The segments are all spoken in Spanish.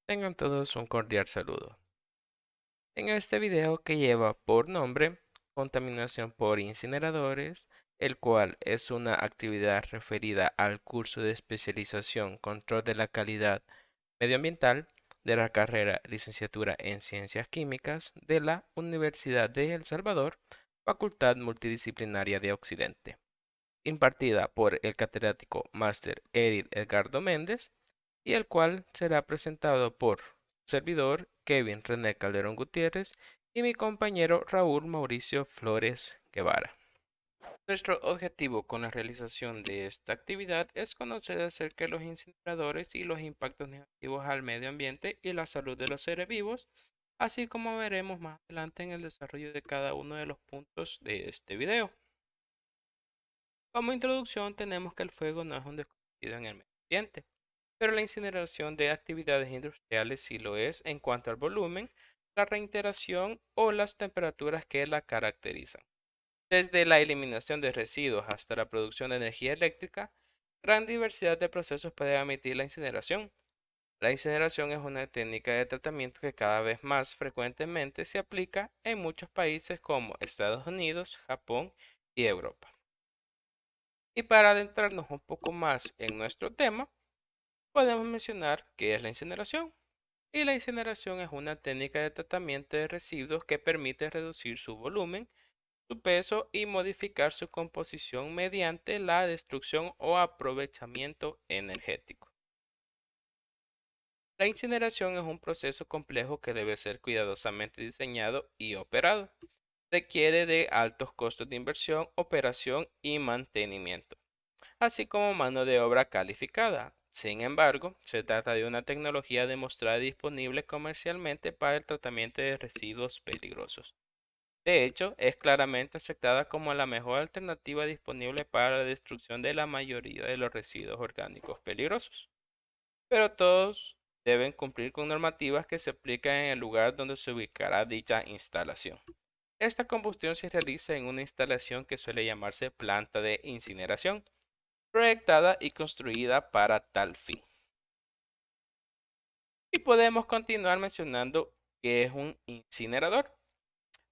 Tengan todos un cordial saludo. En este video que lleva por nombre Contaminación por incineradores, el cual es una actividad referida al curso de especialización Control de la Calidad Medioambiental de la carrera Licenciatura en Ciencias Químicas de la Universidad de El Salvador, Facultad Multidisciplinaria de Occidente, impartida por el catedrático Máster Edith Edgardo Méndez, y el cual será presentado por servidor Kevin René Calderón Gutiérrez y mi compañero Raúl Mauricio Flores Guevara. Nuestro objetivo con la realización de esta actividad es conocer acerca de los incineradores y los impactos negativos al medio ambiente y la salud de los seres vivos, así como veremos más adelante en el desarrollo de cada uno de los puntos de este video. Como introducción tenemos que el fuego no es un desconocido en el medio ambiente, pero la incineración de actividades industriales sí lo es en cuanto al volumen, la reiteración o las temperaturas que la caracterizan. Desde la eliminación de residuos hasta la producción de energía eléctrica, gran diversidad de procesos puede emitir la incineración. La incineración es una técnica de tratamiento que cada vez más frecuentemente se aplica en muchos países como Estados Unidos, Japón y Europa. Y para adentrarnos un poco más en nuestro tema, podemos mencionar qué es la incineración. Y la incineración es una técnica de tratamiento de residuos que permite reducir su volumen, su peso y modificar su composición mediante la destrucción o aprovechamiento energético. La incineración es un proceso complejo que debe ser cuidadosamente diseñado y operado. Requiere de altos costos de inversión, operación y mantenimiento, así como mano de obra calificada. Sin embargo, se trata de una tecnología demostrada y disponible comercialmente para el tratamiento de residuos peligrosos. De hecho, es claramente aceptada como la mejor alternativa disponible para la destrucción de la mayoría de los residuos orgánicos peligrosos. Pero todos deben cumplir con normativas que se aplican en el lugar donde se ubicará dicha instalación. Esta combustión se realiza en una instalación que suele llamarse planta de incineración, proyectada y construida para tal fin. Y podemos continuar mencionando qué es un incinerador.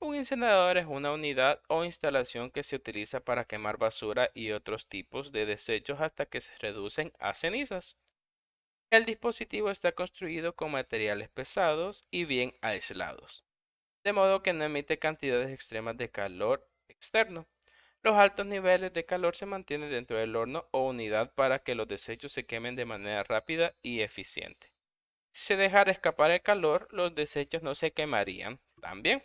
Un incinerador es una unidad o instalación que se utiliza para quemar basura y otros tipos de desechos hasta que se reducen a cenizas. El dispositivo está construido con materiales pesados y bien aislados, de modo que no emite cantidades extremas de calor externo. Los altos niveles de calor se mantienen dentro del horno o unidad para que los desechos se quemen de manera rápida y eficiente. Si se dejara escapar el calor, los desechos no se quemarían tan bien.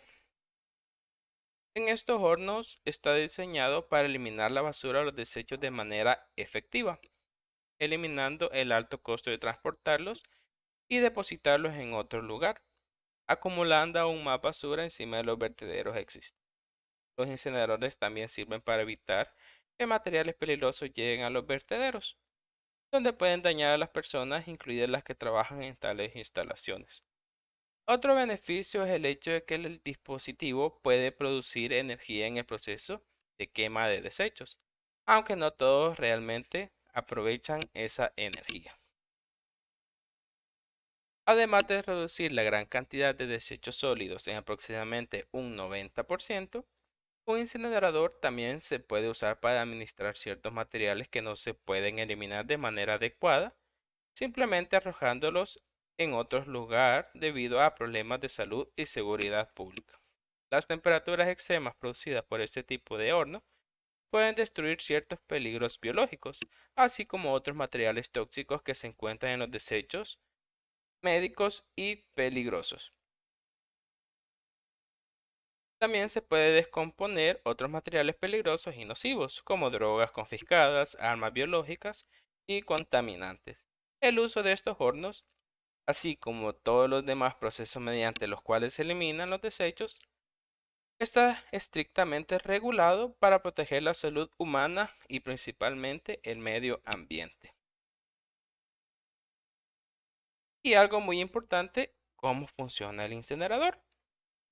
En estos hornos está diseñado para eliminar la basura o los desechos de manera efectiva, eliminando el alto costo de transportarlos y depositarlos en otro lugar, acumulando aún más basura encima de los vertederos existentes. Los incineradores también sirven para evitar que materiales peligrosos lleguen a los vertederos, donde pueden dañar a las personas, incluidas las que trabajan en tales instalaciones. Otro beneficio es el hecho de que el dispositivo puede producir energía en el proceso de quema de desechos, aunque no todos realmente aprovechan esa energía. Además de reducir la gran cantidad de desechos sólidos en aproximadamente un 90%, un incinerador también se puede usar para administrar ciertos materiales que no se pueden eliminar de manera adecuada, simplemente arrojándolos en otro lugar debido a problemas de salud y seguridad pública. Las temperaturas extremas producidas por este tipo de horno pueden destruir ciertos peligros biológicos, así como otros materiales tóxicos que se encuentran en los desechos médicos y peligrosos. También se puede descomponer otros materiales peligrosos y nocivos, como drogas confiscadas, armas biológicas y contaminantes. El uso de estos hornos, así como todos los demás procesos mediante los cuales se eliminan los desechos, está estrictamente regulado para proteger la salud humana y principalmente el medio ambiente. Y algo muy importante, cómo funciona el incinerador.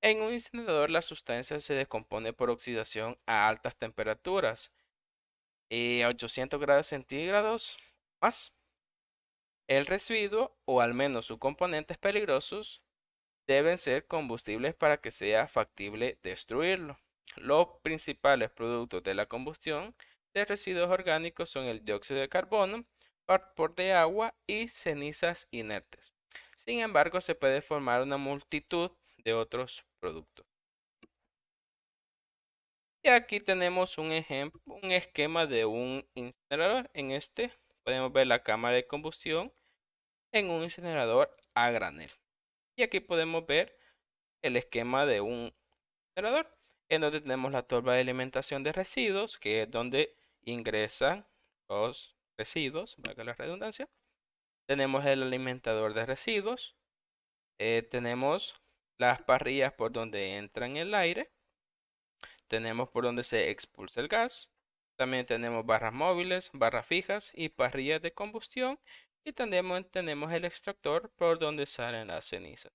En un incinerador la sustancia se descompone por oxidación a altas temperaturas, a 800 grados centígrados más. El residuo, o al menos sus componentes peligrosos, deben ser combustibles para que sea factible destruirlo. Los principales productos de la combustión de residuos orgánicos son el dióxido de carbono, vapor de agua y cenizas inertes. Sin embargo, se puede formar una multitud de otros productos. Y aquí tenemos un ejemplo, un esquema de un incinerador. En este podemos ver la cámara de combustión en un incinerador a granel. Y aquí podemos ver el esquema de un incinerador, en donde tenemos la torba de alimentación de residuos, que es donde ingresan los residuos, valga la redundancia. Tenemos el alimentador de residuos. Tenemos las parrillas por donde entra el aire. Tenemos por donde se expulsa el gas. También tenemos barras móviles, barras fijas y parrillas de combustión. Y también tenemos el extractor por donde salen las cenizas.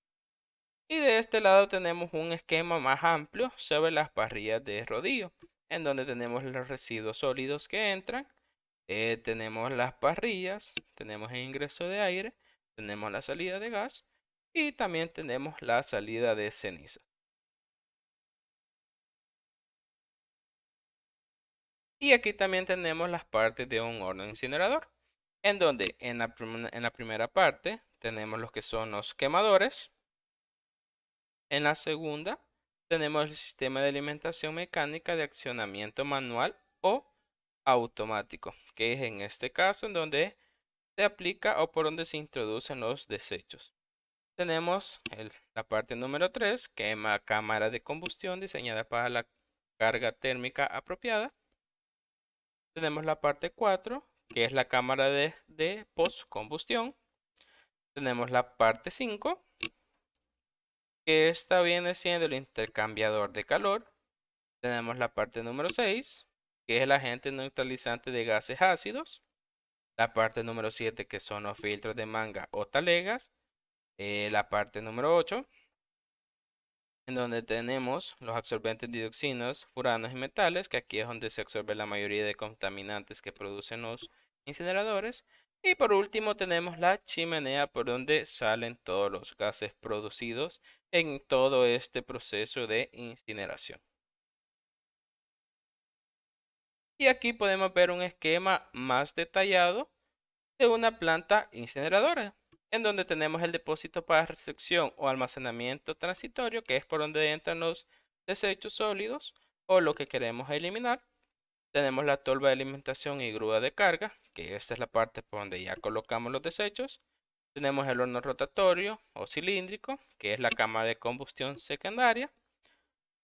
Y de este lado tenemos un esquema más amplio sobre las parrillas de rodillo, en donde tenemos los residuos sólidos que entran. Tenemos las parrillas, tenemos el ingreso de aire, tenemos la salida de gas y también tenemos la salida de ceniza. Y aquí también tenemos las partes de un horno incinerador, en donde en la primera parte tenemos los que son los quemadores. En la segunda tenemos el sistema de alimentación mecánica de accionamiento manual o automático, que es en este caso en donde se aplica o por donde se introducen los desechos. Tenemos la parte número 3, que es la cámara de combustión diseñada para la carga térmica apropiada. Tenemos la parte 4, que es la cámara de postcombustión. Tenemos la parte 5, que esta viene siendo el intercambiador de calor. Tenemos la parte número 6, que es el agente neutralizante de gases ácidos. La parte número 7, que son los filtros de manga o talegas. La parte número 8, en donde tenemos los absorbentes de dioxinas, furanos y metales, que aquí es donde se absorbe la mayoría de contaminantes que producen los incineradores. Y por último tenemos la chimenea por donde salen todos los gases producidos en todo este proceso de incineración. Y aquí podemos ver un esquema más detallado de una planta incineradora, en donde tenemos el depósito para recepción o almacenamiento transitorio, que es por donde entran los desechos sólidos o lo que queremos eliminar. Tenemos la tolva de alimentación y grúa de carga, que esta es la parte por donde ya colocamos los desechos. Tenemos el horno rotatorio o cilíndrico, que es la cámara de combustión secundaria.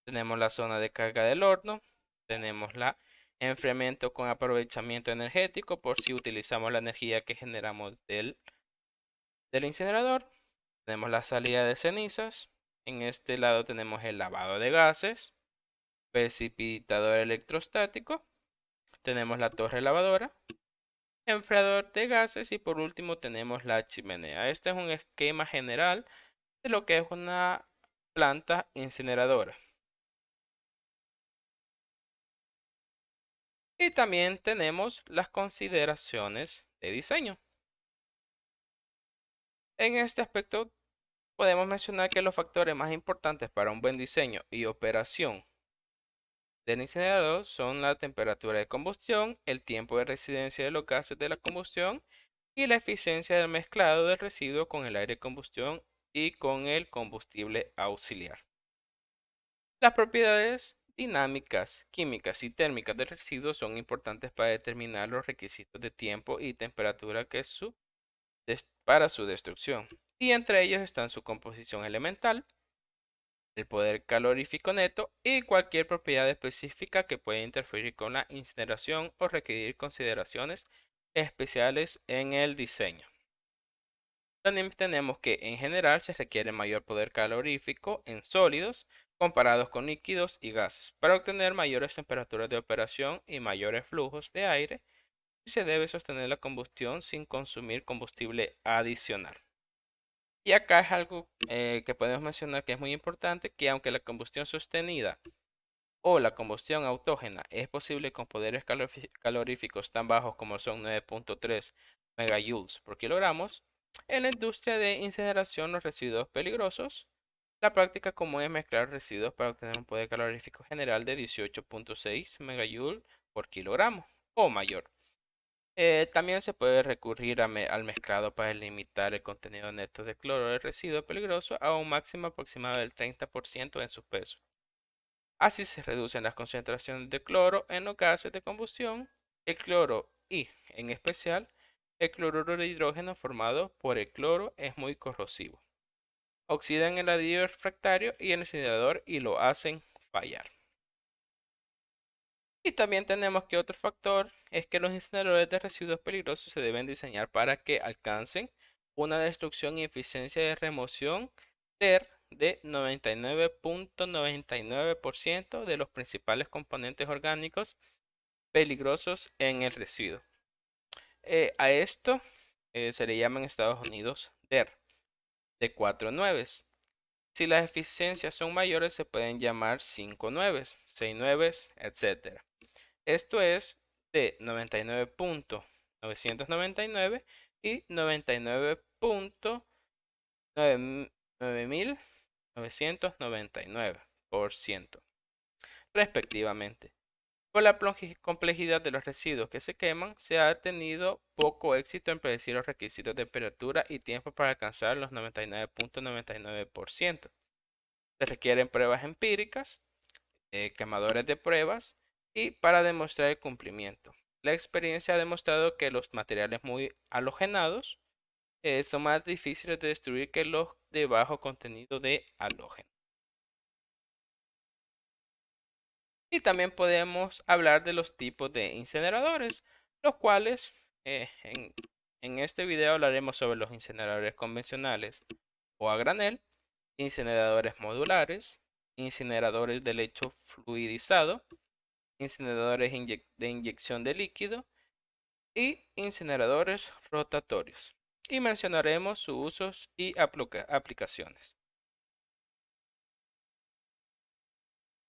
Tenemos la zona de carga del horno. Tenemos la enfriamiento con aprovechamiento energético por si utilizamos la energía que generamos del incinerador. Tenemos la salida de cenizas. En este lado tenemos el lavado de gases, precipitador electrostático. Tenemos la torre lavadora, enfriador de gases y por último tenemos la chimenea. Este es un esquema general de lo que es una planta incineradora. Y también tenemos las consideraciones de diseño. En este aspecto podemos mencionar que los factores más importantes para un buen diseño y operación del incinerador son la temperatura de combustión, el tiempo de residencia de los gases de la combustión y la eficiencia del mezclado del residuo con el aire de combustión y con el combustible auxiliar. Las propiedades dinámicas, químicas y térmicas del residuo son importantes para determinar los requisitos de tiempo y temperatura para su destrucción. Y entre ellos están su composición elemental, el poder calorífico neto y cualquier propiedad específica que pueda interferir con la incineración o requerir consideraciones especiales en el diseño. También tenemos que en general se requiere mayor poder calorífico en sólidos comparados con líquidos y gases para obtener mayores temperaturas de operación y mayores flujos de aire, y se debe sostener la combustión sin consumir combustible adicional. Y acá es algo que podemos mencionar que es muy importante, que aunque la combustión sostenida o la combustión autógena es posible con poderes caloríficos tan bajos como son 9.3 megajoules por kilogramos. En la industria de incineración, los residuos peligrosos, la práctica común es mezclar residuos para obtener un poder calorífico general de 18.6 megajoules por kilogramo o mayor. También se puede recurrir al mezclado para limitar el contenido neto de cloro del residuo peligroso a un máximo aproximado del 30% en su peso. Así se reducen las concentraciones de cloro en los gases de combustión, el cloro y, en especial, el cloruro de hidrógeno formado por el cloro es muy corrosivo. Oxidan el ladrillo refractario y el incinerador y lo hacen fallar. Y también tenemos que otro factor es que los incineradores de residuos peligrosos se deben diseñar para que alcancen una destrucción y eficiencia de remoción de 99.99% de los principales componentes orgánicos peligrosos en el residuo. A esto se le llama en Estados Unidos DER, de 4 nueves. Si las eficiencias son mayores, se pueden llamar 5 nueves, 6 nueves, etc. Esto es de 99.999 y 99.9999% respectivamente. Por la complejidad de los residuos que se queman, se ha tenido poco éxito en predecir los requisitos de temperatura y tiempo para alcanzar los 99.99%. Se requieren pruebas empíricas, quemadores de pruebas y para demostrar el cumplimiento. La experiencia ha demostrado que los materiales muy halogenados son más difíciles de destruir que los de bajo contenido de halógeno. Y también podemos hablar de los tipos de incineradores, los cuales en este video hablaremos sobre los incineradores convencionales o a granel, incineradores modulares, incineradores de lecho fluidizado, incineradores de inyección de líquido y incineradores rotatorios. Y mencionaremos sus usos y aplicaciones.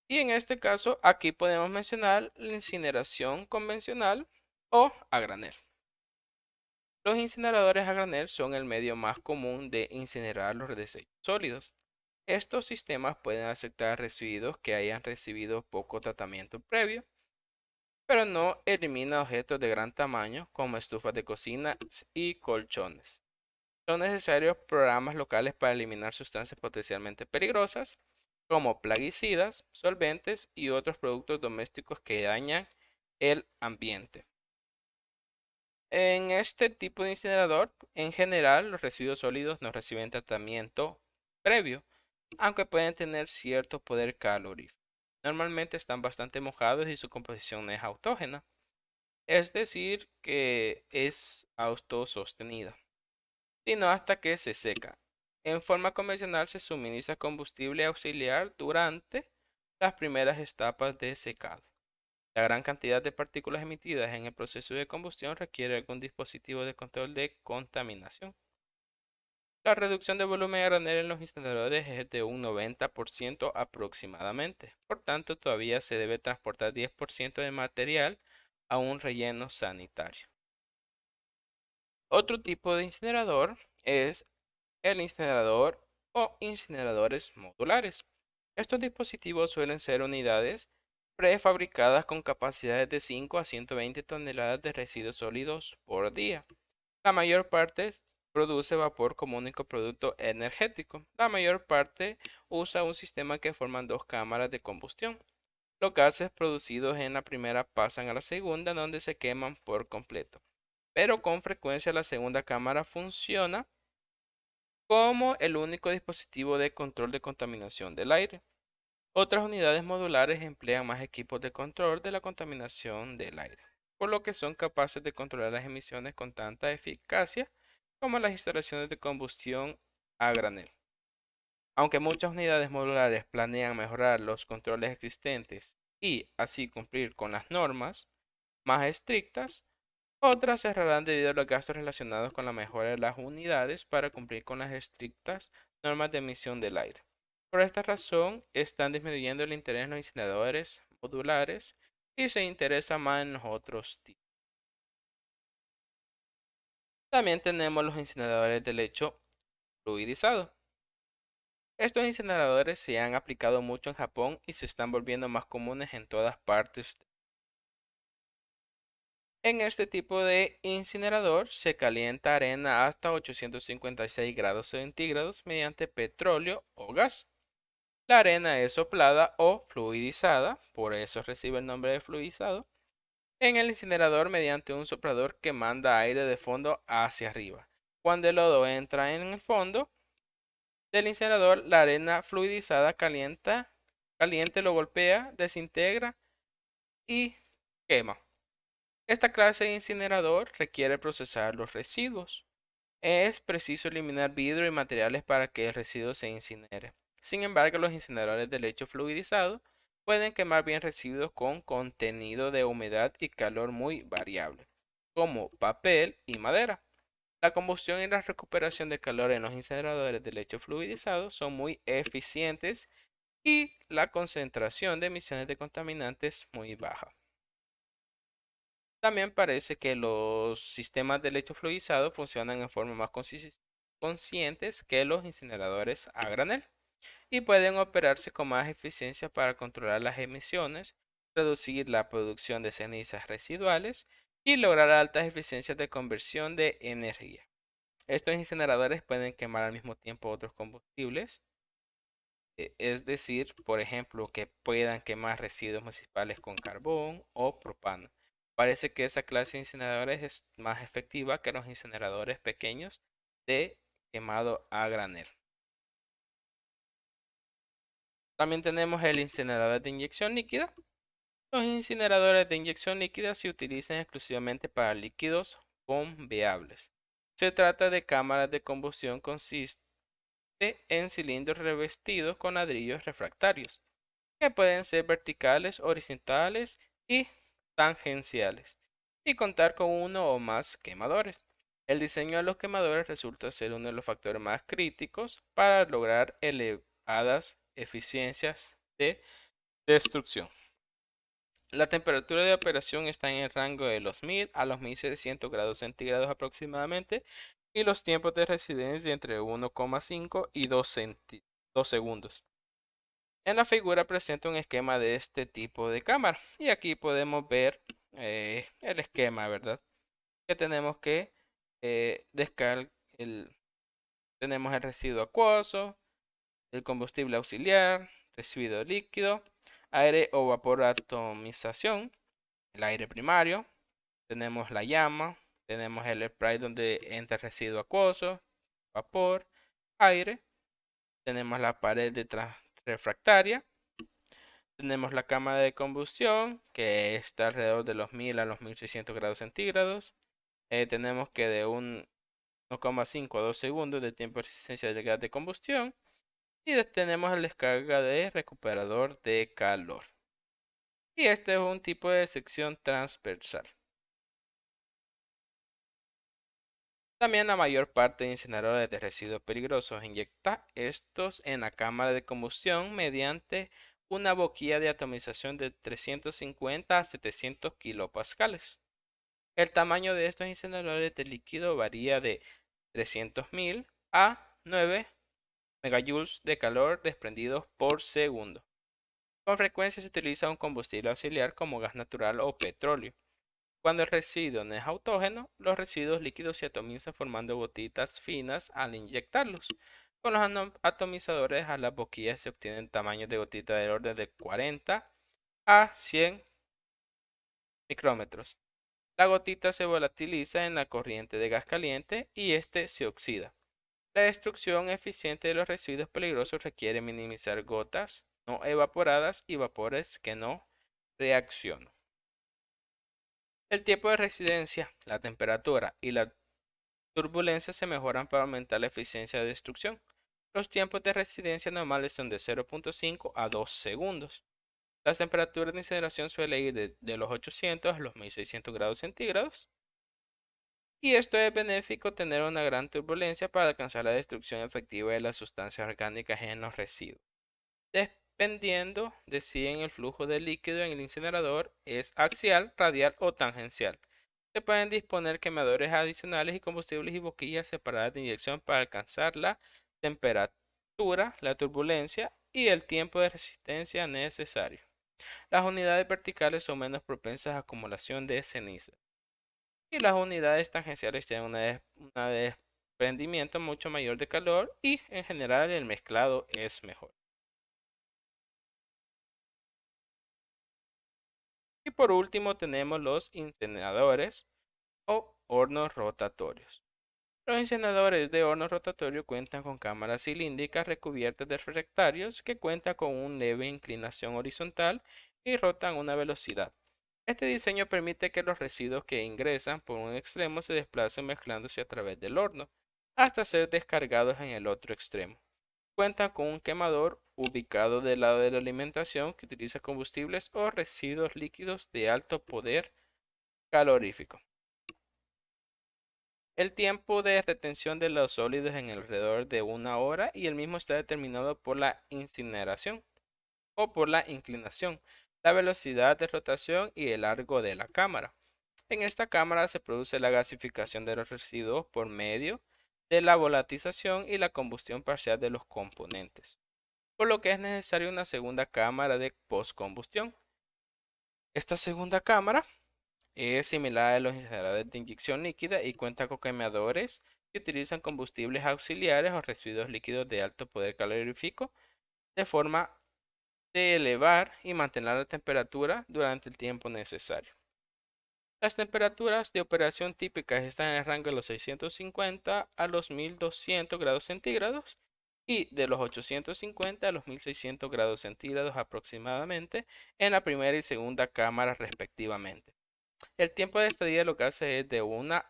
Y en este caso, aquí podemos mencionar la incineración convencional o a granel. Los incineradores a granel son el medio más común de incinerar los desechos sólidos. Estos sistemas pueden aceptar residuos que hayan recibido poco tratamiento previo, pero no elimina objetos de gran tamaño como estufas de cocina y colchones. Son necesarios programas locales para eliminar sustancias potencialmente peligrosas, como plaguicidas, solventes y otros productos domésticos que dañan el ambiente. En este tipo de incinerador, en general, los residuos sólidos no reciben tratamiento previo, aunque pueden tener cierto poder calorífico. Normalmente están bastante mojados y su composición es autógena, es decir, que es autosostenida, sino hasta que se seca. En forma convencional se suministra combustible auxiliar durante las primeras etapas de secado. La gran cantidad de partículas emitidas en el proceso de combustión requiere algún dispositivo de control de contaminación. La reducción de volumen a granel en los incineradores es de un 90% aproximadamente. Por tanto, todavía se debe transportar 10% de material a un relleno sanitario. Otro tipo de incinerador es el incinerador o incineradores modulares. Estos dispositivos suelen ser unidades prefabricadas con capacidades de 5 a 120 toneladas de residuos sólidos por día. La mayor parte produce vapor como único producto energético. La mayor parte usa un sistema que forman dos cámaras de combustión. Los gases producidos en la primera pasan a la segunda, donde se queman por completo. Pero con frecuencia la segunda cámara funciona como el único dispositivo de control de contaminación del aire. Otras unidades modulares emplean más equipos de control de la contaminación del aire, por lo que son capaces de controlar las emisiones con tanta eficacia como las instalaciones de combustión a granel. Aunque muchas unidades modulares planean mejorar los controles existentes y así cumplir con las normas más estrictas, otras cerrarán debido a los gastos relacionados con la mejora de las unidades para cumplir con las estrictas normas de emisión del aire. Por esta razón, están disminuyendo el interés en los incineradores modulares y se interesa más en los otros tipos. También tenemos los incineradores de lecho fluidizado. Estos incineradores se han aplicado mucho en Japón y se están volviendo más comunes en todas partes. En este tipo de incinerador se calienta arena hasta 856 grados centígrados mediante petróleo o gas. La arena es soplada o fluidizada, por eso recibe el nombre de fluidizado, en el incinerador mediante un soplador que manda aire de fondo hacia arriba. Cuando el lodo entra en el fondo del incinerador, la arena fluidizada caliente lo golpea, desintegra y quema. Esta clase de incinerador requiere procesar los residuos. Es preciso eliminar vidrio y materiales para que el residuo se incinere. Sin embargo, los incineradores de lecho fluidizado pueden quemar bien residuos con contenido de humedad y calor muy variable, como papel y madera. La combustión y la recuperación de calor en los incineradores de lecho fluidizado son muy eficientes y la concentración de emisiones de contaminantes muy baja. También parece que los sistemas de lecho fluidizado funcionan en forma más conscientes que los incineradores a granel y pueden operarse con más eficiencia para controlar las emisiones, reducir la producción de cenizas residuales y lograr altas eficiencias de conversión de energía. Estos incineradores pueden quemar al mismo tiempo otros combustibles, es decir, por ejemplo, que puedan quemar residuos municipales con carbón o propano. Parece que esa clase de incineradores es más efectiva que los incineradores pequeños de quemado a granel. También tenemos el incinerador de inyección líquida. Los incineradores de inyección líquida se utilizan exclusivamente para líquidos bombeables. Se trata de cámaras de combustión consistentes en cilindros revestidos con ladrillos refractarios, que pueden ser verticales, horizontales y tangenciales, y contar con uno o más quemadores. El diseño de los quemadores resulta ser uno de los factores más críticos para lograr elevadas eficiencias de destrucción. La temperatura de operación está en el rango de los 1000 a los 1600 grados centígrados aproximadamente y los tiempos de residencia entre 1,5 y 2 segundos. En la figura presenta un esquema de este tipo de cámara y aquí podemos ver el esquema, ¿verdad? Que tenemos que descargar tenemos el residuo acuoso, el combustible auxiliar, residuo líquido, aire o vapor atomización, el aire primario, tenemos la llama, tenemos el spray donde entra el residuo acuoso, vapor, aire, tenemos la pared de refractaria, tenemos la cámara de combustión que está alrededor de los 1000 a los 1600 grados centígrados. Tenemos que de 1,5 a 2 segundos de tiempo de resistencia del gas de combustión. Y tenemos la descarga de recuperador de calor. Y este es un tipo de sección transversal. También la mayor parte de incineradores de residuos peligrosos inyecta estos en la cámara de combustión mediante una boquilla de atomización de 350 a 700 kilopascales. El tamaño de estos incineradores de líquido varía de 300.000 a 9 megajoules de calor desprendidos por segundo. Con frecuencia se utiliza un combustible auxiliar como gas natural o petróleo. Cuando el residuo no es autógeno, los residuos líquidos se atomizan formando gotitas finas al inyectarlos. Con los atomizadores a las boquillas se obtienen tamaños de gotita del orden de 40 a 100 micrómetros. La gotita se volatiliza en la corriente de gas caliente y este se oxida. La destrucción eficiente de los residuos peligrosos requiere minimizar gotas no evaporadas y vapores que no reaccionan. El tiempo de residencia, la temperatura y la turbulencia se mejoran para aumentar la eficiencia de destrucción. Los tiempos de residencia normales son de 0,5 a 2 segundos. Las temperaturas de incineración suelen ir de los 800 a los 1600 grados centígrados. Y esto es benéfico tener una gran turbulencia para alcanzar la destrucción efectiva de las sustancias orgánicas en los residuos. Dependiendo de si en el flujo de líquido en el incinerador es axial, radial o tangencial. Se pueden disponer quemadores adicionales y combustibles y boquillas separadas de inyección para alcanzar la temperatura, la turbulencia y el tiempo de resistencia necesario. Las unidades verticales son menos propensas a acumulación de ceniza y las unidades tangenciales tienen una desprendimiento mucho mayor de calor y en general el mezclado es mejor. Y por último tenemos los incineradores o hornos rotatorios. Los incineradores de horno rotatorio cuentan con cámaras cilíndricas recubiertas de refractarios que cuentan con una leve inclinación horizontal y rotan a una velocidad. Este diseño permite que los residuos que ingresan por un extremo se desplacen mezclándose a través del horno hasta ser descargados en el otro extremo. Cuentan con un quemador ubicado del lado de la alimentación que utiliza combustibles o residuos líquidos de alto poder calorífico. El tiempo de retención de los sólidos en alrededor de 1 hora y el mismo está determinado por la incineración o por la inclinación, la velocidad de rotación y el largo de la cámara. En esta cámara se produce la gasificación de los residuos por medio de la volatización y la combustión parcial de los componentes, por lo que es necesaria una segunda cámara de postcombustión. Esta segunda cámara es similar a los incineradores de inyección líquida y cuenta con quemadores que utilizan combustibles auxiliares o residuos líquidos de alto poder calorífico de forma de elevar y mantener la temperatura durante el tiempo necesario. Las temperaturas de operación típicas están en el rango de los 650 a los 1200 grados centígrados y de los 850 a los 1600 grados centígrados aproximadamente en la primera y segunda cámara respectivamente. El tiempo de estadía lo que hace es de 1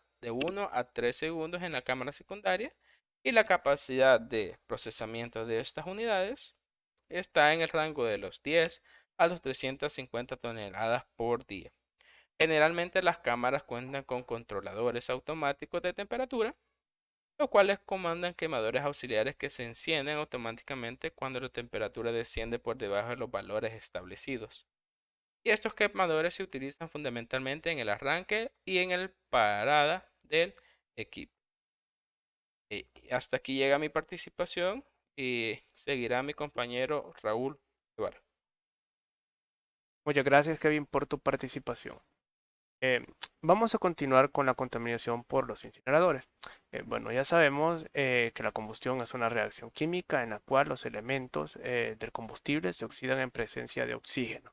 a 3 segundos en la cámara secundaria y la capacidad de procesamiento de estas unidades está en el rango de los 10 a los 350 toneladas por día. Generalmente las cámaras cuentan con controladores automáticos de temperatura, los cuales comandan quemadores auxiliares que se encienden automáticamente cuando la temperatura desciende por debajo de los valores establecidos. Y estos quemadores se utilizan fundamentalmente en el arranque y en el parada del equipo. Y hasta aquí llega mi participación y seguirá mi compañero Raúl Guevara. Muchas gracias, Kevin, por tu participación. Eh, Vamos a continuar con la contaminación por los incineradores. Bueno, ya sabemos que la combustión es una reacción química en la cual los elementos del combustible se oxidan en presencia de oxígeno.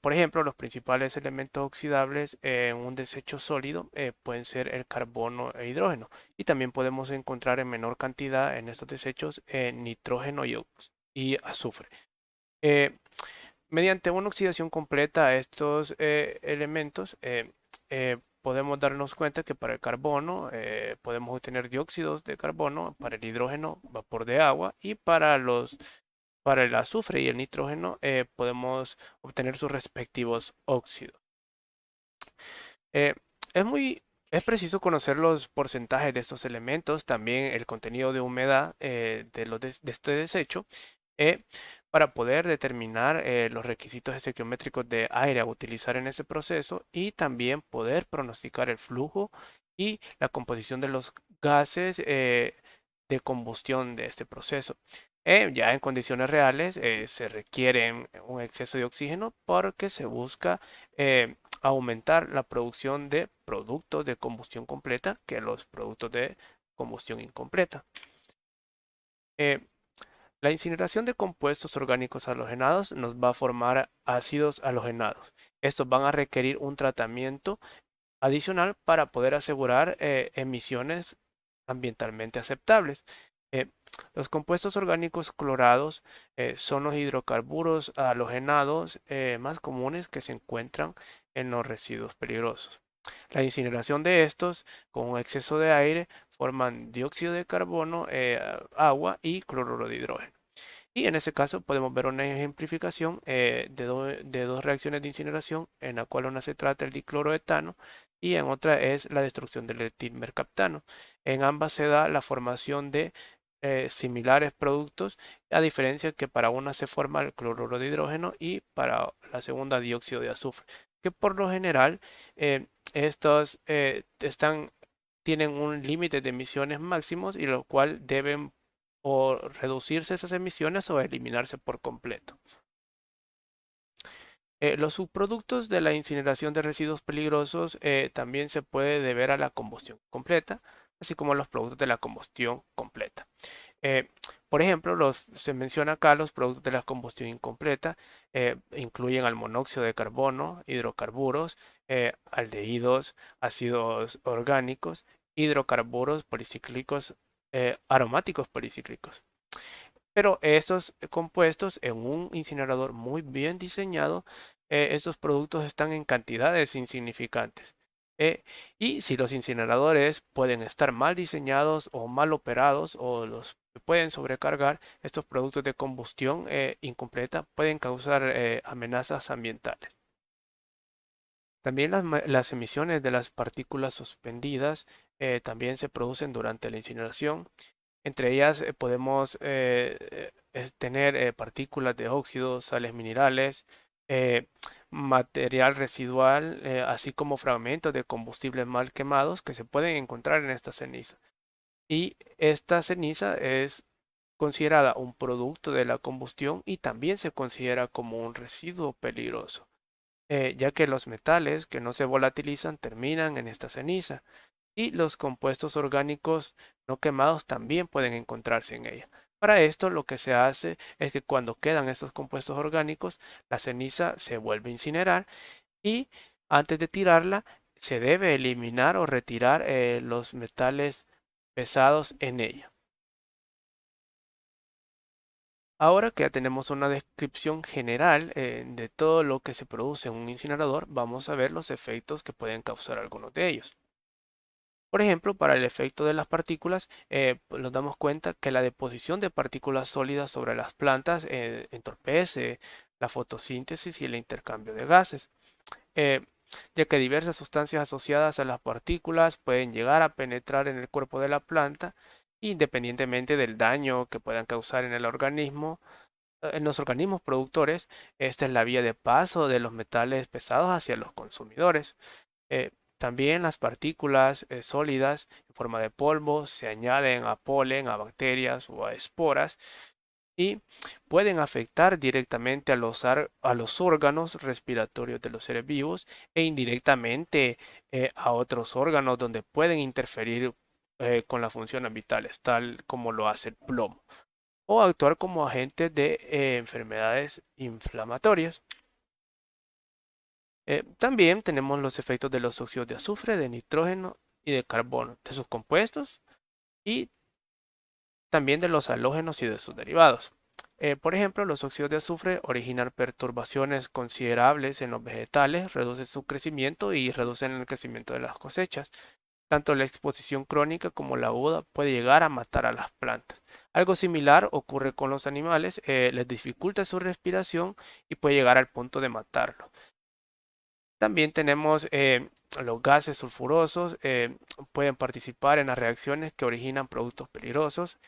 Por ejemplo, los principales elementos oxidables en un desecho sólido pueden ser el carbono e hidrógeno. Y también podemos encontrar en menor cantidad en estos desechos nitrógeno y azufre. Eh, Mediante una oxidación completa a estos elementos, podemos darnos cuenta que para el carbono podemos obtener dióxidos de carbono, para el hidrógeno vapor de agua y para el azufre y el nitrógeno podemos obtener sus respectivos óxidos. Eh, es muy, es preciso conocer los porcentajes de estos elementos, también el contenido de humedad de este desecho, eh, para poder determinar los requisitos estequiométricos de aire a utilizar en ese proceso y también poder pronosticar el flujo y la composición de los gases de combustión de este proceso. Ya en condiciones reales se requiere un exceso de oxígeno porque se busca aumentar la producción de productos de combustión completa que los productos de combustión incompleta. Eh, la incineración de compuestos orgánicos halogenados nos va a formar ácidos halogenados. Estos van a requerir un tratamiento adicional para poder asegurar emisiones ambientalmente aceptables. Eh, los compuestos orgánicos clorados son los hidrocarburos halogenados más comunes que se encuentran en los residuos peligrosos. La incineración de estos con un exceso de aire forman dióxido de carbono, agua y cloruro de hidrógeno. Y en este caso podemos ver una ejemplificación de dos reacciones de incineración, en la cual una se trata el dicloroetano y en otra es la destrucción del etilmercaptano. En ambas se da la formación de similares productos, a diferencia que para una se forma el cloruro de hidrógeno y para la segunda dióxido de azufre, que por lo general estos tienen un límite de emisiones máximos y lo cual deben o reducirse esas emisiones o eliminarse por completo. Los subproductos de la incineración de residuos peligrosos también se puede deber a la combustión completa, así como los productos de la combustión completa. Eh, por ejemplo, se menciona acá los productos de la combustión incompleta, incluyen al monóxido de carbono, hidrocarburos, aldehídos, ácidos orgánicos, hidrocarburos policíclicos, aromáticos policíclicos. Pero estos compuestos en un incinerador muy bien diseñado, estos productos están en cantidades insignificantes. Y si los incineradores pueden estar mal diseñados o mal operados o los pueden sobrecargar, estos productos de combustión incompleta pueden causar amenazas ambientales. También las emisiones de las partículas suspendidas también se producen durante la incineración. Entre ellas podemos tener partículas de óxidos, sales minerales, eh, material residual, así como fragmentos de combustibles mal quemados que se pueden encontrar en esta ceniza. Y esta ceniza es considerada un producto de la combustión y también se considera como un residuo peligroso, ya que los metales que no se volatilizan terminan en esta ceniza y los compuestos orgánicos no quemados también pueden encontrarse en ella. Para esto lo que se hace es que cuando quedan estos compuestos orgánicos, la ceniza se vuelve a incinerar y antes de tirarla se debe eliminar o retirar los metales pesados en ella. Ahora que ya tenemos una descripción general de todo lo que se produce en un incinerador, vamos a ver los efectos que pueden causar algunos de ellos. Por ejemplo, para el efecto de las partículas, pues nos damos cuenta que la deposición de partículas sólidas sobre las plantas entorpece la fotosíntesis y el intercambio de gases, eh, ya que diversas sustancias asociadas a las partículas pueden llegar a penetrar en el cuerpo de la planta, independientemente del daño que puedan causar en el organismo. En los organismos productores, esta es la vía de paso de los metales pesados hacia los consumidores. Eh, También las partículas sólidas en forma de polvo se añaden a polen, a bacterias o a esporas y pueden afectar directamente a los órganos respiratorios de los seres vivos e indirectamente a otros órganos donde pueden interferir con las funciones vitales, tal como lo hace el plomo, o actuar como agentes de enfermedades inflamatorias. También tenemos los efectos de los óxidos de azufre, de nitrógeno y de carbono, de sus compuestos y también de los halógenos y de sus derivados. Por ejemplo, los óxidos de azufre originan perturbaciones considerables en los vegetales, reducen su crecimiento y reducen el crecimiento de las cosechas. Tanto la exposición crónica como la aguda puede llegar a matar a las plantas. Algo similar ocurre con los animales, les dificulta su respiración y puede llegar al punto de matarlos. También tenemos los gases sulfurosos, pueden participar en las reacciones que originan productos peligrosos,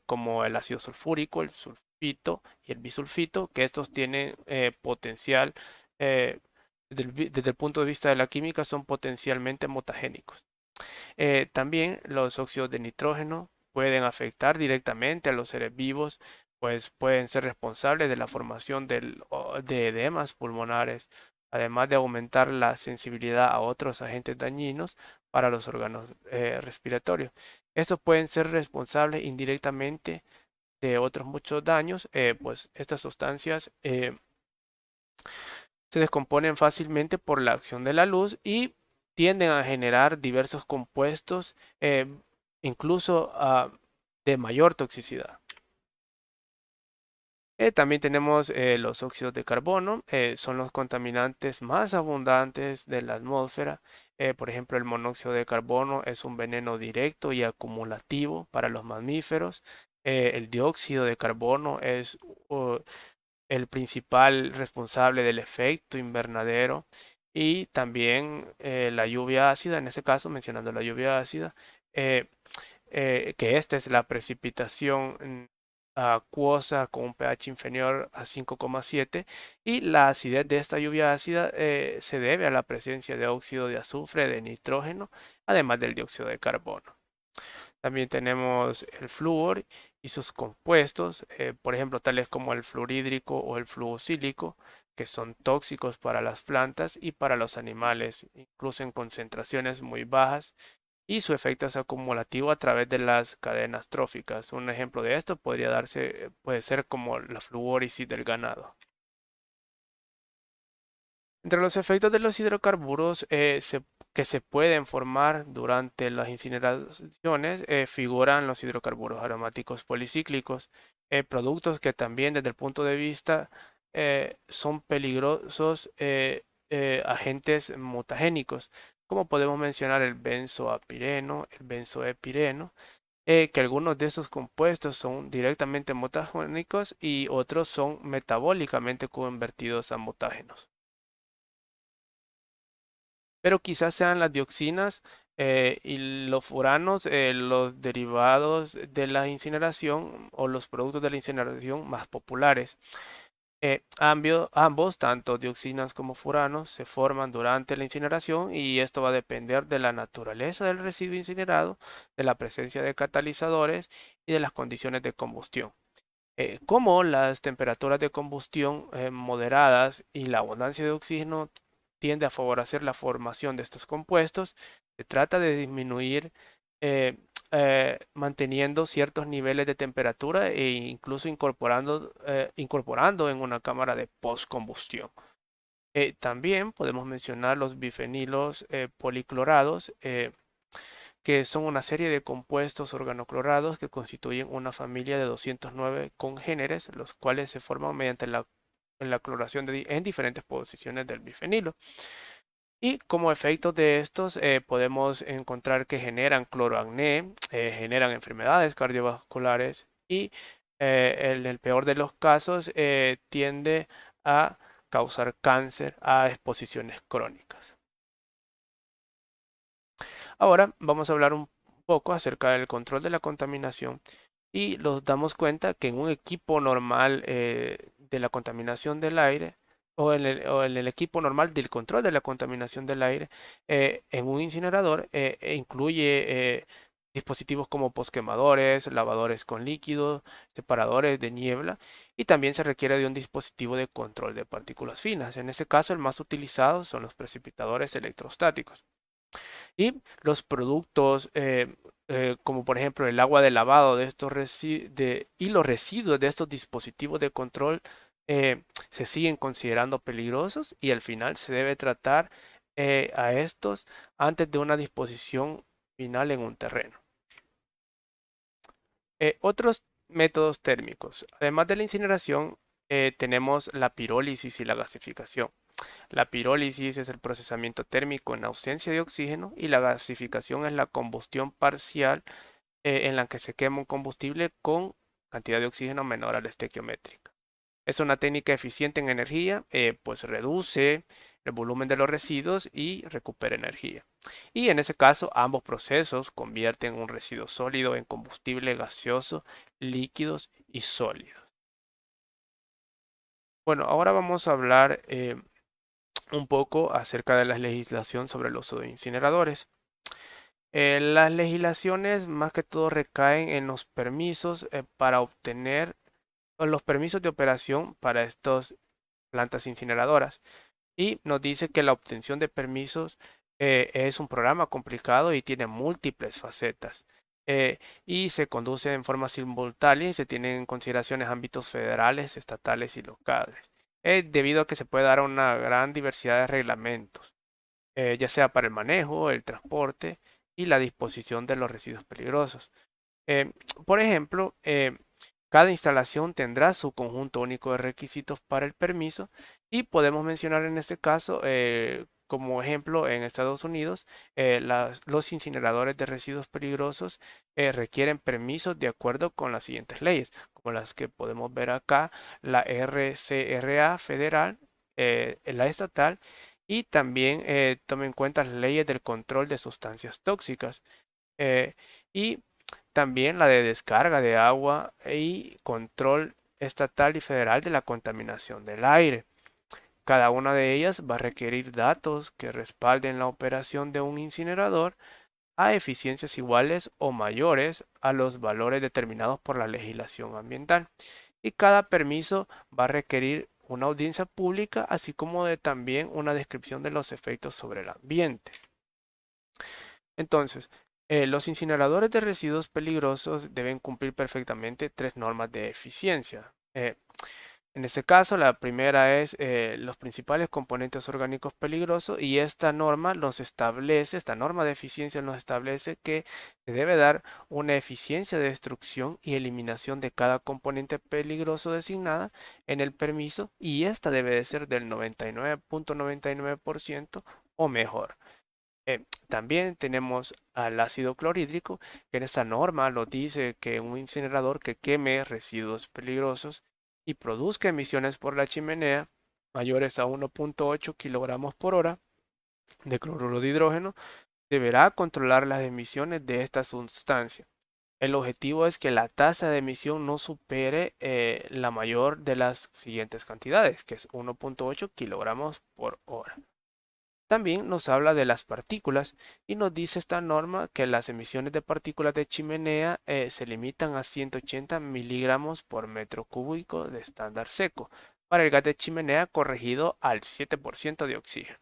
como el ácido sulfúrico, el sulfito y el bisulfito, que estos tienen potencial, desde el punto de vista de la química, son potencialmente mutagénicos. También los óxidos de nitrógeno pueden afectar directamente a los seres vivos, pues pueden ser responsables de la formación de edemas pulmonares, además de aumentar la sensibilidad a otros agentes dañinos para los órganos respiratorios. Estos pueden ser responsables indirectamente de otros muchos daños, pues estas sustancias se descomponen fácilmente por la acción de la luz y tienden a generar diversos compuestos, incluso de mayor toxicidad. También tenemos los óxidos de carbono, son los contaminantes más abundantes de la atmósfera. Por ejemplo, el monóxido de carbono es un veneno directo y acumulativo para los mamíferos. El dióxido de carbono es el principal responsable del efecto invernadero y también la lluvia ácida, en este caso mencionando la lluvia ácida, que esta es la precipitación acuosa con un pH inferior a 5,7 y la acidez de esta lluvia ácida se debe a la presencia de óxido de azufre, de nitrógeno, además del dióxido de carbono. También tenemos el flúor y sus compuestos, por ejemplo, tales como el fluorhídrico o el fluorosílico, que son tóxicos para las plantas y para los animales, incluso en concentraciones muy bajas, y su efecto es acumulativo a través de las cadenas tróficas. Un ejemplo de esto puede ser como la fluórisis del ganado. Entre los efectos de los hidrocarburos que se pueden formar durante las incineraciones figuran los hidrocarburos aromáticos policíclicos, productos que también desde el punto de vista son peligrosos agentes mutagénicos, como podemos mencionar el benzoapireno, el benzoepireno, que algunos de estos compuestos son directamente mutagénicos y otros son metabólicamente convertidos a mutágenos. Pero quizás sean las dioxinas y los furanos, los derivados de la incineración o los productos de la incineración más populares. Ambos, tanto dioxinas como furanos, se forman durante la incineración y esto va a depender de la naturaleza del residuo incinerado, de la presencia de catalizadores y de las condiciones de combustión. Como las temperaturas de combustión moderadas y la abundancia de oxígeno tiende a favorecer la formación de estos compuestos, se trata de disminuir eh, manteniendo ciertos niveles de temperatura e incluso incorporando en una cámara de postcombustión. También podemos mencionar los bifenilos policlorados, que son una serie de compuestos organoclorados que constituyen una familia de 209 congéneres, los cuales se forman mediante la cloración en diferentes posiciones del bifenilo. Y como efectos de estos podemos encontrar que generan cloroacné, generan enfermedades cardiovasculares y en el peor de los casos tiende a causar cáncer a exposiciones crónicas. Ahora vamos a hablar un poco acerca del control de la contaminación y nos damos cuenta que en un equipo normal de la contaminación del aire o en el equipo normal del control de la contaminación del aire, en un incinerador incluye dispositivos como posquemadores, lavadores con líquidos, separadores de niebla y también se requiere de un dispositivo de control de partículas finas. En este caso, el más utilizado son los precipitadores electrostáticos. Y los productos, como por ejemplo el agua de lavado de y los residuos de estos dispositivos de control, se siguen considerando peligrosos y al final se debe tratar a estos antes de una disposición final en un terreno. Otros métodos térmicos. Además de la incineración, tenemos la pirólisis y la gasificación. La pirólisis es el procesamiento térmico en ausencia de oxígeno y la gasificación es la combustión parcial en la que se quema un combustible con cantidad de oxígeno menor a la estequiométrica. Es una técnica eficiente en energía, pues reduce el volumen de los residuos y recupera energía. Y en ese caso, ambos procesos convierten un residuo sólido en combustible gaseoso, líquidos y sólidos. Bueno, ahora vamos a hablar un poco acerca de la legislación sobre el uso de incineradores. Las legislaciones más que todo recaen en los permisos para obtener o los permisos de operación para estas plantas incineradoras. Y nos dice que la obtención de permisos es un programa complicado y tiene múltiples facetas. Y se conduce en forma simultánea y se tienen en consideraciones ámbitos federales, estatales y locales, debido a que se puede dar una gran diversidad de reglamentos, ya sea para el manejo, el transporte y la disposición de los residuos peligrosos. Eh, por ejemplo, cada instalación tendrá su conjunto único de requisitos para el permiso y podemos mencionar en este caso, como ejemplo, en Estados Unidos, los incineradores de residuos peligrosos requieren permisos de acuerdo con las siguientes leyes, como las que podemos ver acá, la RCRA federal, la estatal y también toma en cuenta las leyes del control de sustancias tóxicas. Y También la de descarga de agua y control estatal y federal de la contaminación del aire. Cada una de ellas va a requerir datos que respalden la operación de un incinerador a eficiencias iguales o mayores a los valores determinados por la legislación ambiental. Y cada permiso va a requerir una audiencia pública, así como también una descripción de los efectos sobre el ambiente. Entonces, los incineradores de residuos peligrosos deben cumplir perfectamente tres normas de eficiencia. En este caso, la primera es los principales componentes orgánicos peligrosos y esta norma esta norma de eficiencia nos establece que se debe dar una eficiencia de destrucción y eliminación de cada componente peligroso designada en el permiso y esta debe de ser del 99.99% o mejor. También tenemos al ácido clorhídrico, que en esta norma lo dice que un incinerador que queme residuos peligrosos y produzca emisiones por la chimenea mayores a 1.8 kilogramos por hora de cloruro de hidrógeno deberá controlar las emisiones de esta sustancia. El objetivo es que la tasa de emisión no supere la mayor de las siguientes cantidades, que es 1.8 kilogramos por hora. También nos habla de las partículas y nos dice esta norma que las emisiones de partículas de chimenea se limitan a 180 miligramos por metro cúbico de estándar seco para el gas de chimenea corregido al 7% de oxígeno.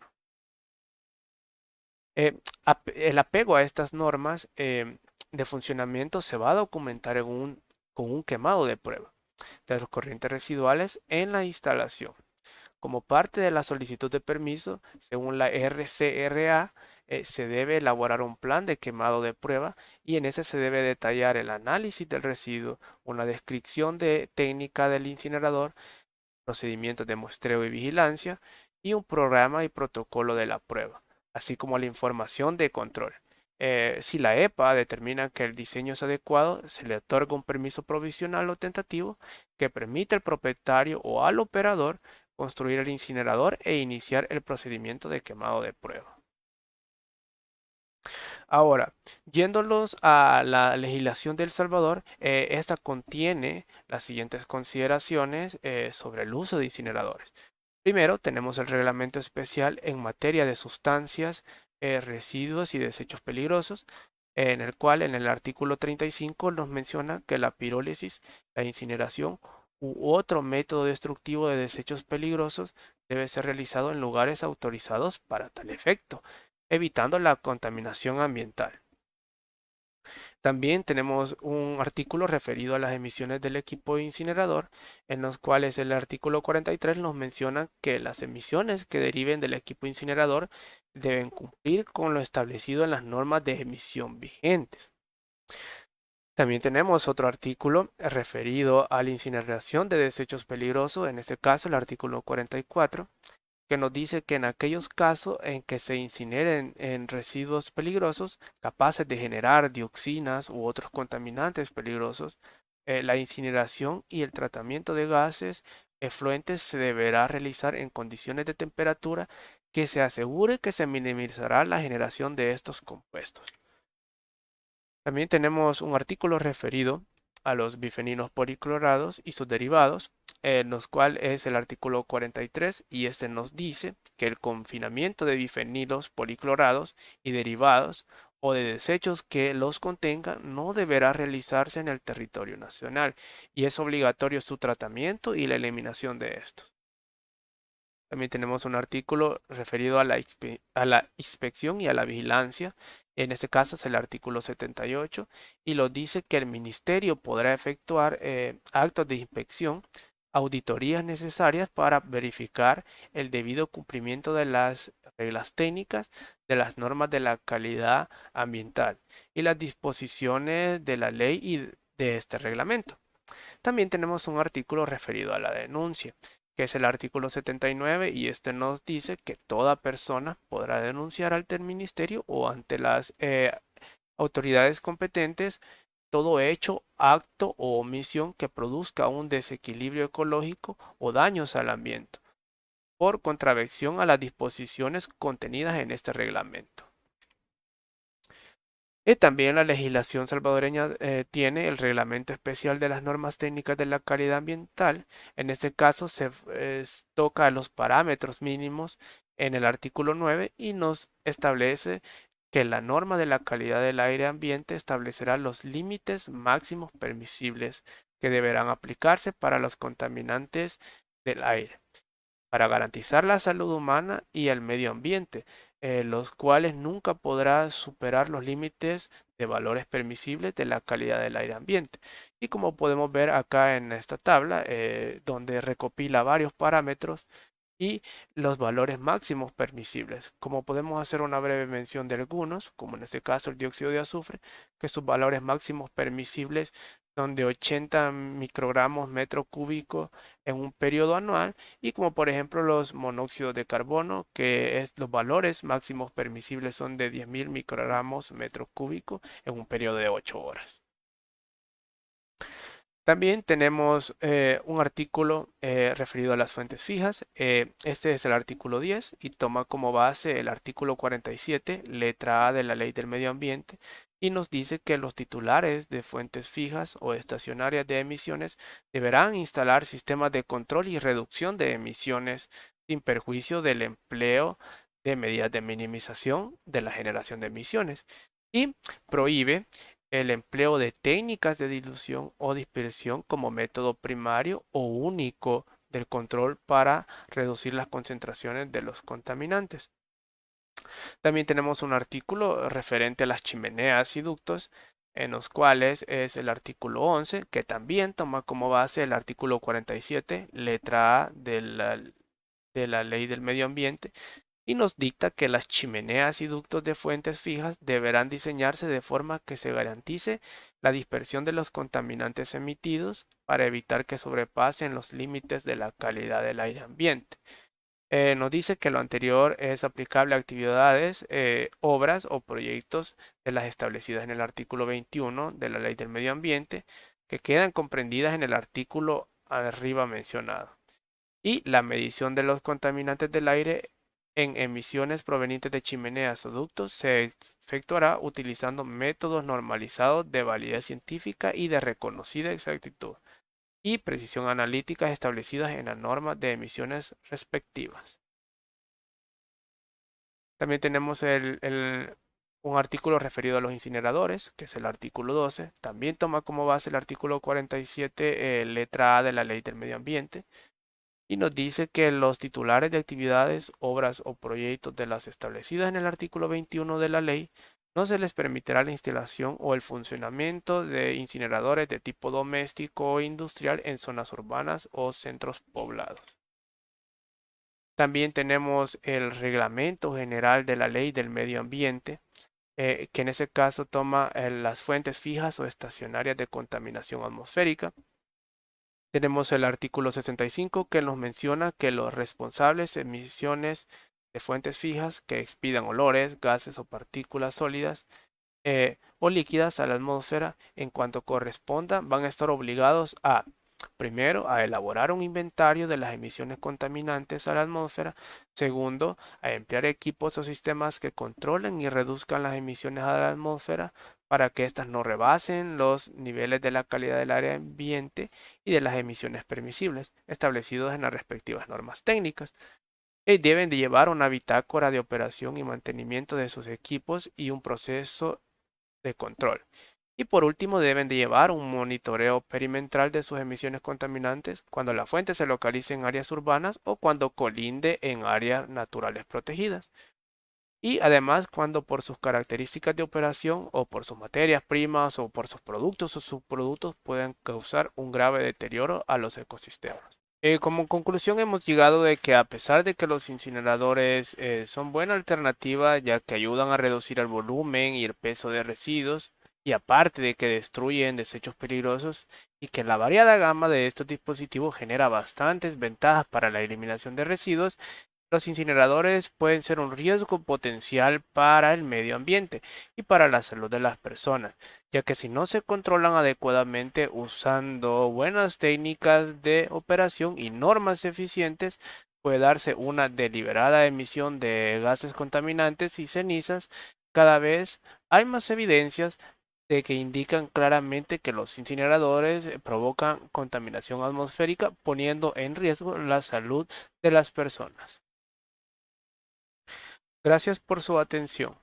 El apego a estas normas de funcionamiento se va a documentar con un quemado de prueba de los corrientes residuales en la instalación. Como parte de la solicitud de permiso, según la RCRA, se debe elaborar un plan de quemado de prueba y en ese se debe detallar el análisis del residuo, una descripción de técnica del incinerador, procedimientos de muestreo y vigilancia y un programa y protocolo de la prueba, así como la información de control. Si la EPA determina que el diseño es adecuado, se le otorga un permiso provisional o tentativo que permite al propietario o al operador construir el incinerador e iniciar el procedimiento de quemado de prueba. Ahora, yéndolos a la legislación de El Salvador, esta contiene las siguientes consideraciones sobre el uso de incineradores. Primero, tenemos el reglamento especial en materia de sustancias, residuos y desechos peligrosos, en el cual en el artículo 35 nos menciona que la pirólisis, la incineración u otro método destructivo de desechos peligrosos debe ser realizado en lugares autorizados para tal efecto, evitando la contaminación ambiental. También tenemos un artículo referido a las emisiones del equipo incinerador, en los cuales el artículo 43 nos menciona que las emisiones que deriven del equipo incinerador deben cumplir con lo establecido en las normas de emisión vigentes. También tenemos otro artículo referido a la incineración de desechos peligrosos, en este caso el artículo 44, que nos dice que en aquellos casos en que se incineren en residuos peligrosos capaces de generar dioxinas u otros contaminantes peligrosos, la incineración y el tratamiento de gases efluentes se deberá realizar en condiciones de temperatura que se asegure que se minimizará la generación de estos compuestos. También tenemos un artículo referido a los bifenilos policlorados y sus derivados, en los cual es el artículo 43 y este nos dice que el confinamiento de bifenilos policlorados y derivados o de desechos que los contengan no deberá realizarse en el territorio nacional y es obligatorio su tratamiento y la eliminación de estos. También tenemos un artículo referido a la inspección y a la vigilancia. En este caso es el artículo 78 y lo dice que el ministerio podrá efectuar actos de inspección, auditorías necesarias para verificar el debido cumplimiento de las reglas técnicas, de las normas de la calidad ambiental y las disposiciones de la ley y de este reglamento. También tenemos un artículo referido a la denuncia, que es el artículo 79 y este nos dice que toda persona podrá denunciar ante el ministerio o ante las autoridades competentes todo hecho, acto o omisión que produzca un desequilibrio ecológico o daños al ambiente por contravención a las disposiciones contenidas en este reglamento. Y también la legislación salvadoreña tiene el Reglamento Especial de las Normas Técnicas de la Calidad Ambiental. En este caso toca los parámetros mínimos en el artículo 9 y nos establece que la norma de la calidad del aire ambiente establecerá los límites máximos permisibles que deberán aplicarse para los contaminantes del aire para garantizar la salud humana y el medio ambiente, los cuales nunca podrá superar los límites de valores permisibles de la calidad del aire ambiente. Y como podemos ver acá en esta tabla, donde recopila varios parámetros y los valores máximos permisibles. Como podemos hacer una breve mención de algunos, como en este caso el dióxido de azufre, que sus valores máximos permisibles son de 80 microgramos metro cúbico en un periodo anual, y como por ejemplo los monóxidos de carbono, los valores máximos permisibles son de 10.000 microgramos metro cúbico en un periodo de 8 horas. También tenemos un artículo referido a las fuentes fijas. Este es el artículo 10 y toma como base el artículo 47, letra A de la Ley del Medio Ambiente, y nos dice que los titulares de fuentes fijas o estacionarias de emisiones deberán instalar sistemas de control y reducción de emisiones sin perjuicio del empleo de medidas de minimización de la generación de emisiones. Y prohíbe el empleo de técnicas de dilución o dispersión como método primario o único del control para reducir las concentraciones de los contaminantes. También tenemos un artículo referente a las chimeneas y ductos, en los cuales es el artículo 11, que también toma como base el artículo 47, letra A de la Ley del Medio Ambiente, y nos dicta que las chimeneas y ductos de fuentes fijas deberán diseñarse de forma que se garantice la dispersión de los contaminantes emitidos para evitar que sobrepasen los límites de la calidad del aire ambiente. Nos dice que lo anterior es aplicable a actividades, obras o proyectos de las establecidas en el artículo 21 de la Ley del Medio Ambiente, que quedan comprendidas en el artículo arriba mencionado. Y la medición de los contaminantes del aire en emisiones provenientes de chimeneas o ductos se efectuará utilizando métodos normalizados de validez científica y de reconocida exactitud y precisión analíticas establecidas en las normas de emisiones respectivas. También tenemos un artículo referido a los incineradores, que es el artículo 12. También toma como base el artículo 47, letra A de la Ley del Medio Ambiente, y nos dice que los titulares de actividades, obras o proyectos de las establecidas en el artículo 21 de la ley no se les permitirá la instalación o el funcionamiento de incineradores de tipo doméstico o industrial en zonas urbanas o centros poblados. También tenemos el Reglamento General de la Ley del Medio Ambiente, que en ese caso toma las fuentes fijas o estacionarias de contaminación atmosférica. Tenemos el artículo 65 que nos menciona que los responsables de emisiones de fuentes fijas que expidan olores, gases o partículas sólidas o líquidas a la atmósfera en cuanto corresponda van a estar obligados a, primero, a elaborar un inventario de las emisiones contaminantes a la atmósfera. Segundo, a emplear equipos o sistemas que controlen y reduzcan las emisiones a la atmósfera para que éstas no rebasen los niveles de la calidad del aire ambiente y de las emisiones permisibles establecidos en las respectivas normas técnicas. Y deben de llevar una bitácora de operación y mantenimiento de sus equipos y un proceso de control. Y por último, deben de llevar un monitoreo perimetral de sus emisiones contaminantes cuando la fuente se localice en áreas urbanas o cuando colinde en áreas naturales protegidas. Y además cuando por sus características de operación o por sus materias primas o por sus productos o subproductos pueden causar un grave deterioro a los ecosistemas. Como conclusión hemos llegado de que a pesar de que los incineradores son buena alternativa ya que ayudan a reducir el volumen y el peso de residuos y aparte de que destruyen desechos peligrosos y que la variada gama de estos dispositivos genera bastantes ventajas para la eliminación de residuos, los incineradores pueden ser un riesgo potencial para el medio ambiente y para la salud de las personas, ya que si no se controlan adecuadamente usando buenas técnicas de operación y normas eficientes, puede darse una deliberada emisión de gases contaminantes y cenizas Cada vez hay más evidencias de que indican claramente que los incineradores provocan contaminación atmosférica, poniendo en riesgo la salud de las personas. Gracias por su atención.